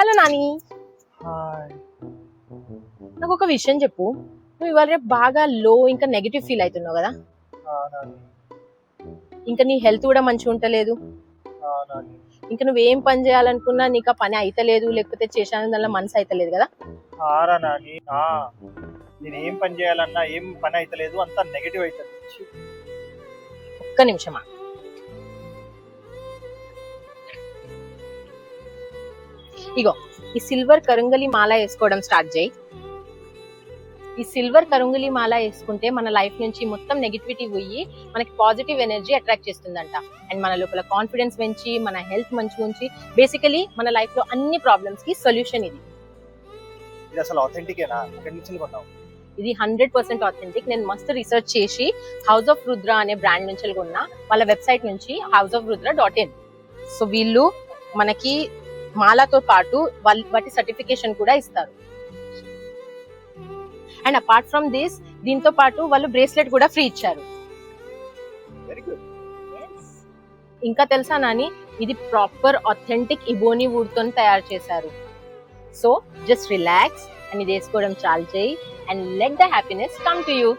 Hello Nani, hi. నాకు ఒక విషయం చెప్పు. నువ్వు ఇవాళ రేపు బాగా లో ఇంకా నెగిటివ్ ఫీల్ అవుతున్నావు కదా. నాని. ఇంకా నీ హెల్త్ కూడా మంచిగా ఉంటలేదు. నాని. ఇంకా నువ్వేం పని చేయాలనుకున్నా నీకు ఆ పని అయితలేదు, లేకపోతే చేసానల్ల మనసు అయితలేదు కదా. ఆరా నాని. నేను ఏం పని చేయాలన్నా ఏం పని అయితలేదు, అంతా నెగిటివ్ అవుతుంది. ఒక్క నిమిషమా. ఇగో ఈ సిల్వర్ కరుంగలి మాల వేసుకోవడం స్టార్ట్ చేయి. ఈ సిల్వర్ కరుంగలి మాల వేసుకుంటే మన లైఫ్ నుంచి మొత్తం నెగిటివిటీ పోయి మనకి పాజిటివ్ ఎనర్జీ అట్రాక్ట్ చేస్తుందంట. అండ్ మన లోపల కాన్ఫిడెన్స్ పెంచి మన హెల్త్ మంచిగా ఉంచి బేసికలీ మన లైఫ్ లో అన్ని ప్రాబ్లమ్స్ కి సొల్యూషన్ ఇది. ఇది అసలు ఆథెంటికేనా? ఎక్కడి నుంచి కొన్నావు? ఇది 100% ఆథెంటిక్. నేను మస్తు రీసెర్చ్ చేసి హౌస్ ఆఫ్ రుద్ర అనే బ్రాండ్ నుంచి కొన్నా. వాళ్ళ వెబ్సైట్ నుంచి houseofrudra.in. సో వీళ్ళు మనకి మాలతో పాటు వాటి సర్టిఫికేషన్ కూడా ఇస్తారు. అండ్ అపార్ట్ ఫ్రమ్ దిస్, దీంతో పాటు వాళ్ళు బ్రేస్లెట్ కూడా ఫ్రీ ఇచ్చారు. Very good. ఇంకా తెలుసా నాని, ఇది ప్రాపర్ ఆథెంటిక్ ఇబోనీ వుడ్ తో తయారు చేశారు. సో జస్ట్ రిలాక్స్ అండ్ ఇది వేసుకోవడం చాలు చేయి and let the happiness come to you.